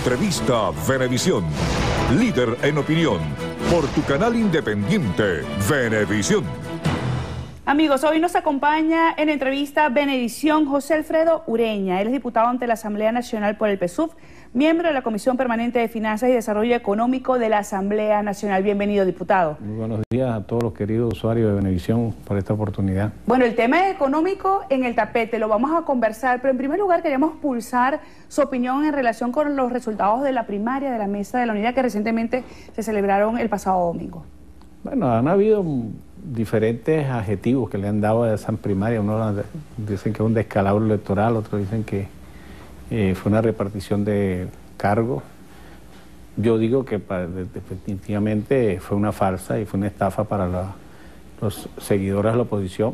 Entrevista Venevisión. Líder en opinión. Por tu canal independiente, Venevisión. Amigos, hoy nos acompaña en entrevista Venevisión José Alfredo Ureña. Él es diputado ante la Asamblea Nacional por el PSUV, miembro de la Comisión Permanente de Finanzas y Desarrollo Económico de la Asamblea Nacional. Bienvenido, diputado. Muy buenos días a todos los queridos usuarios de Venevisión por esta oportunidad. Bueno, el tema económico en el tapete, lo vamos a conversar, pero en primer lugar queríamos pulsar su opinión en relación con los resultados de la primaria de la Mesa de la Unidad que recientemente se celebraron el pasado domingo. Bueno, han habido diferentes adjetivos que le han dado a esa primaria. Unos dicen que es un descalabro electoral, otros dicen que fue una repartición de cargos. Yo digo que definitivamente fue una farsa y fue una estafa para los seguidores de la oposición.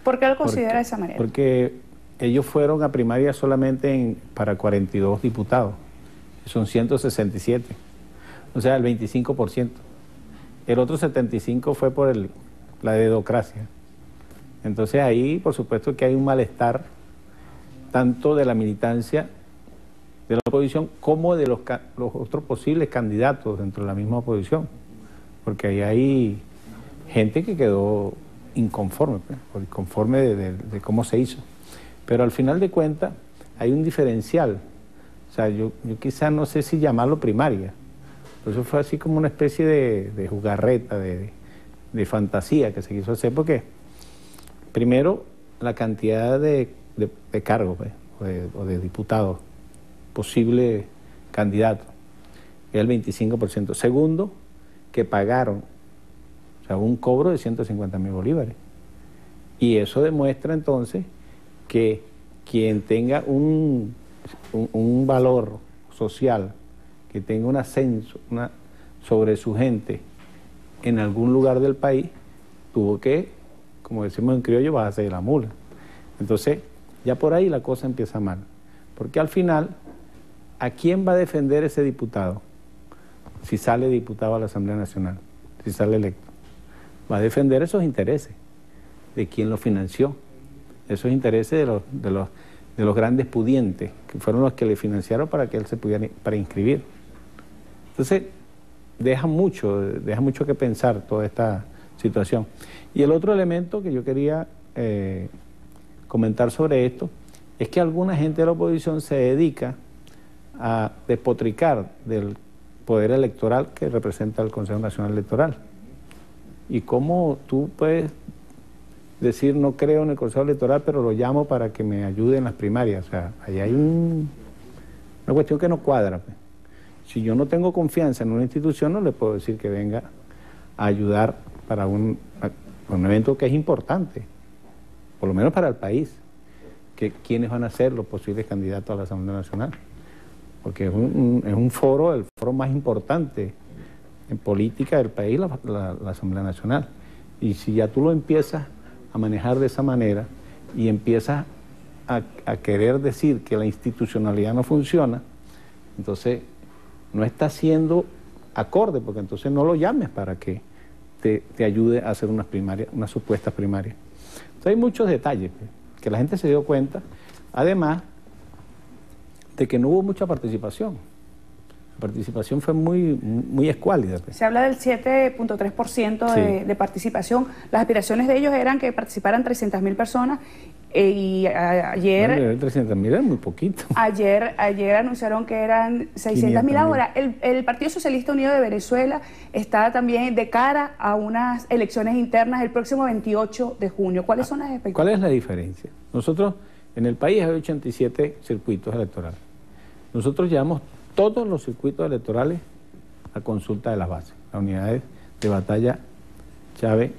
¿Por qué lo considera de esa manera? Porque ellos fueron a primaria solamente para 42 diputados, son 167, o sea, el 25%. El otro 75% fue por la dedocracia. Entonces ahí, por supuesto, que hay un malestar tanto de la militancia de la oposición como de los otros posibles candidatos dentro de la misma oposición, porque ahí hay gente que quedó inconforme, de cómo se hizo. Pero al final de cuentas hay un diferencial. O sea, yo quizás no sé si llamarlo primaria. Eso fue así como una especie de jugarreta, de fantasía que se quiso hacer, porque primero la cantidad de cargos o de diputados, posible candidato, es el 25%. Segundo, que pagaron, o sea, un cobro de 150.000 bolívares. Y eso demuestra entonces que quien tenga un valor social, que tenga un ascenso sobre su gente en algún lugar del país, tuvo que, como decimos en criollo, bajarse de la mula. Entonces, ya por ahí la cosa empieza mal. Porque al final, ¿a quién va a defender ese diputado? Si sale diputado a la Asamblea Nacional, si sale electo. Va a defender esos intereses de quien lo financió, esos intereses de los grandes pudientes, que fueron los que le financiaron para que él se pudiera inscribir. Entonces, deja mucho que pensar toda esta situación. Y el otro elemento que yo quería comentar sobre esto es que alguna gente de la oposición se dedica a despotricar del poder electoral que representa el Consejo Nacional Electoral. Y cómo tú puedes decir no creo en el Consejo Electoral, pero lo llamo para que me ayude en las primarias. O sea, ahí hay una cuestión que no cuadra, pues. Si yo no tengo confianza en una institución, no le puedo decir que venga a ayudar para un evento que es importante, por lo menos para el país, que quiénes van a ser los posibles candidatos a la Asamblea Nacional. Porque es un foro, el foro más importante en política del país, la Asamblea Nacional. Y si ya tú lo empiezas a manejar de esa manera y empiezas a querer decir que la institucionalidad no funciona, entonces no está siendo acorde, porque entonces no lo llames para que te ayude a hacer unas supuestas primarias. Entonces hay muchos detalles que la gente se dio cuenta, además de que no hubo mucha participación. La participación fue muy escuálida. Se habla del 7.3% de participación. Las aspiraciones de ellos eran que participaran 300.000 personas y ayer... Bueno, 300.000 es muy poquito. Ayer anunciaron que eran 600.000. Ahora, el Partido Socialista Unido de Venezuela está también de cara a unas elecciones internas el próximo 28 de junio. ¿Cuáles son las expectativas? ¿Cuál es la diferencia? Nosotros, en el país hay 87 circuitos electorales. Nosotros llevamos todos los circuitos electorales a consulta de las bases, las unidades de batalla Chávez,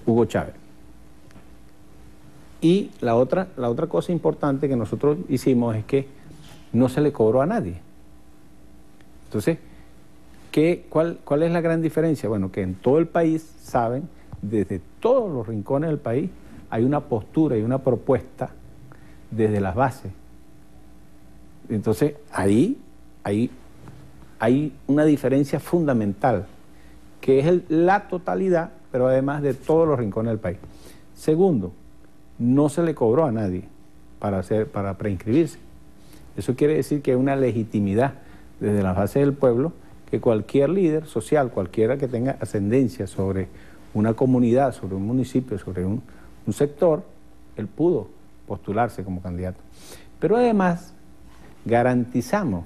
Hugo Chávez. Y la otra cosa importante que nosotros hicimos es que no se le cobró a nadie. Entonces, ¿cuál es la gran diferencia? Bueno, que en todo el país saben, desde todos los rincones del país, hay una postura y una propuesta desde las bases. Entonces, ahí hay una diferencia fundamental, que es la totalidad, pero además de todos los rincones del país. Segundo, no se le cobró a nadie para preinscribirse. Eso quiere decir que hay una legitimidad desde la base del pueblo, que cualquier líder social, cualquiera que tenga ascendencia sobre una comunidad, sobre un municipio, sobre un sector, él pudo postularse como candidato. Pero además garantizamos,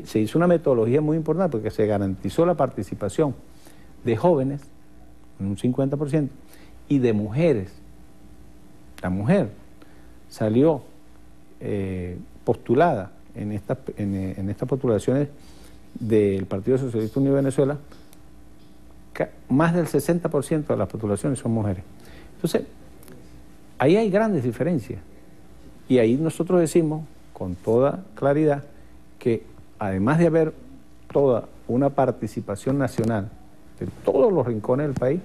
se hizo una metodología muy importante porque se garantizó la participación de jóvenes, en un 50%, y de mujeres. La mujer salió postulada en estas postulaciones del Partido Socialista Unido de Venezuela, más del 60% de las postulaciones son mujeres. Entonces, ahí hay grandes diferencias. Y ahí nosotros decimos con toda claridad que además de haber toda una participación nacional de todos los rincones del país,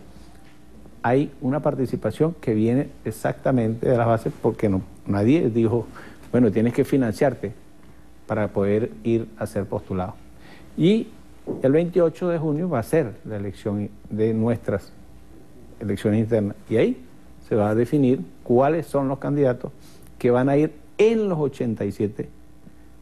hay una participación que viene exactamente de las bases, porque nadie dijo, bueno, tienes que financiarte para poder ir a ser postulado. Y el 28 de junio va a ser la elección de nuestras elecciones internas. Y ahí se va a definir cuáles son los candidatos que van a ir en los 87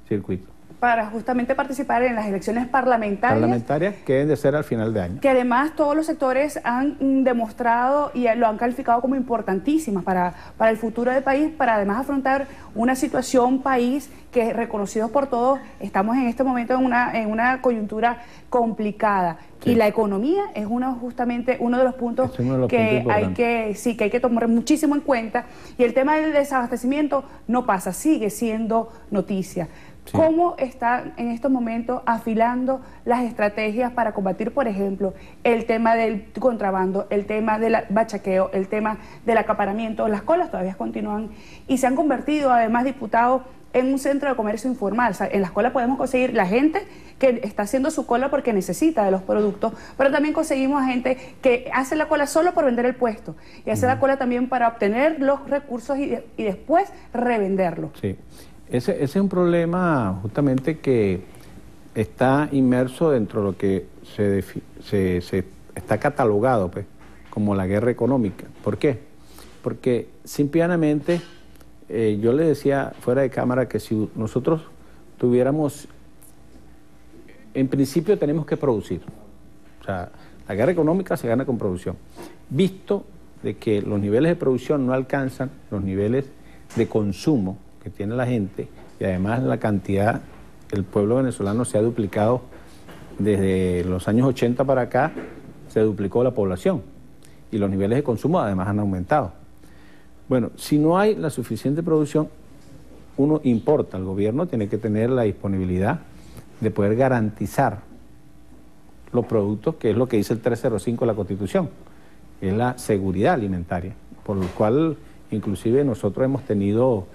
circuitos. Para justamente participar en las elecciones parlamentarias que deben de ser al final de año. Que además todos los sectores han demostrado y lo han calificado como importantísimas para el futuro del país, para además afrontar una situación país que, reconocidos por todos, estamos en este momento en una coyuntura complicada. Sí. Y la economía es justamente uno de los puntos que hay que tomar muchísimo en cuenta. Y el tema del desabastecimiento no pasa, sigue siendo noticia. Sí. ¿Cómo están en estos momentos afilando las estrategias para combatir, por ejemplo, el tema del contrabando, el tema del bachaqueo, el tema del acaparamiento? Las colas todavía continúan y se han convertido, además, diputados, en un centro de comercio informal. O sea, en las colas podemos conseguir la gente que está haciendo su cola porque necesita de los productos, pero también conseguimos a gente que hace la cola solo por vender el puesto y hace la cola también para obtener los recursos y después revenderlos. Sí. Ese es un problema justamente que está inmerso dentro de lo que se está catalogado, pues, como la guerra económica. ¿Por qué? Porque simplemente yo le decía fuera de cámara que si nosotros tuviéramos, en principio tenemos que producir. O sea, la guerra económica se gana con producción. Visto de que los niveles de producción no alcanzan los niveles de consumo que tiene la gente, y además la cantidad, el pueblo venezolano se ha duplicado desde los años 80 para acá, se duplicó la población y los niveles de consumo además han aumentado. Bueno, si no hay la suficiente producción, uno importa, el gobierno tiene que tener la disponibilidad de poder garantizar los productos, que es lo que dice el 305 de la Constitución, que es la seguridad alimentaria, por lo cual inclusive nosotros hemos tenido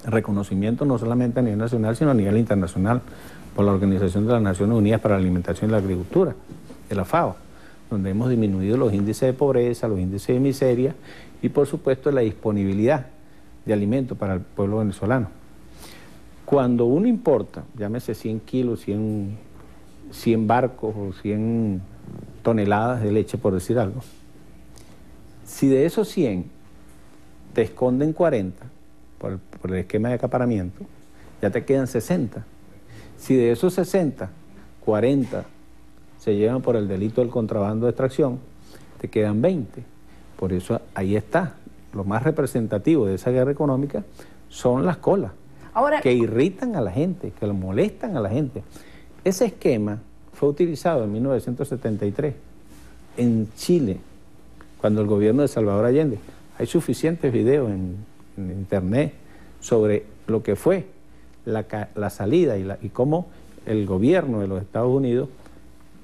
reconocimiento no solamente a nivel nacional, sino a nivel internacional por la Organización de las Naciones Unidas para la Alimentación y la Agricultura, de la FAO, donde hemos disminuido los índices de pobreza, los índices de miseria y por supuesto la disponibilidad de alimentos para el pueblo venezolano. Cuando uno importa, llámese 100 kilos, 100 barcos o 100 toneladas de leche, por decir algo, si de esos 100 te esconden 40, por el esquema de acaparamiento, ya te quedan 60. Si de esos 60, 40 se llevan por el delito del contrabando de extracción, te quedan 20. Por eso ahí está. Lo más representativo de esa guerra económica son las colas, que irritan a la gente, que molestan a la gente. Ese esquema fue utilizado en 1973 en Chile, cuando el gobierno de Salvador Allende. Hay suficientes videos en internet sobre lo que fue la salida y cómo el gobierno de los Estados Unidos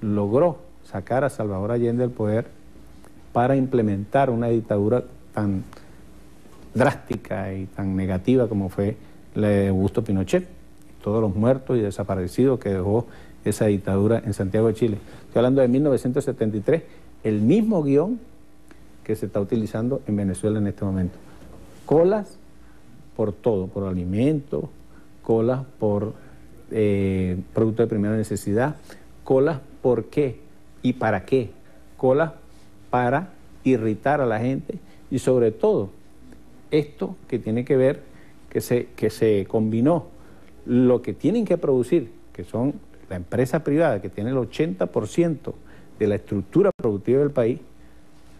logró sacar a Salvador Allende del poder para implementar una dictadura tan drástica y tan negativa como fue la de Augusto Pinochet, todos los muertos y desaparecidos que dejó esa dictadura en Santiago de Chile. Estoy hablando de 1973, el mismo guión que se está utilizando en Venezuela en este momento. Colas por todo, por alimentos, colas por productos de primera necesidad, colas por qué y para qué, colas para irritar a la gente y sobre todo esto que tiene que ver que se combinó lo que tienen que producir, que son la empresa privada, que tiene el 80% de la estructura productiva del país.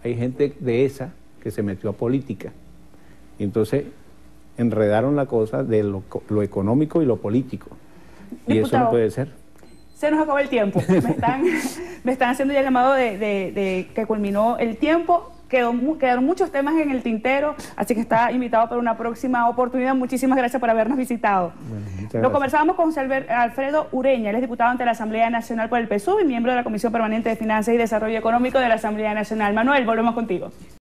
Hay gente de esa que se metió a política. Y entonces enredaron la cosa de lo económico y lo político. Y Diputado, eso no puede ser. Se nos acabó el tiempo. Me están haciendo ya el llamado de que culminó el tiempo. Quedaron muchos temas en el tintero, así que está invitado para una próxima oportunidad. Muchísimas gracias por habernos visitado. Bueno, Lo conversábamos con Alfredo Ureña, él es diputado ante la Asamblea Nacional por el PSUV y miembro de la Comisión Permanente de Finanzas y Desarrollo Económico de la Asamblea Nacional. Manuel, volvemos contigo.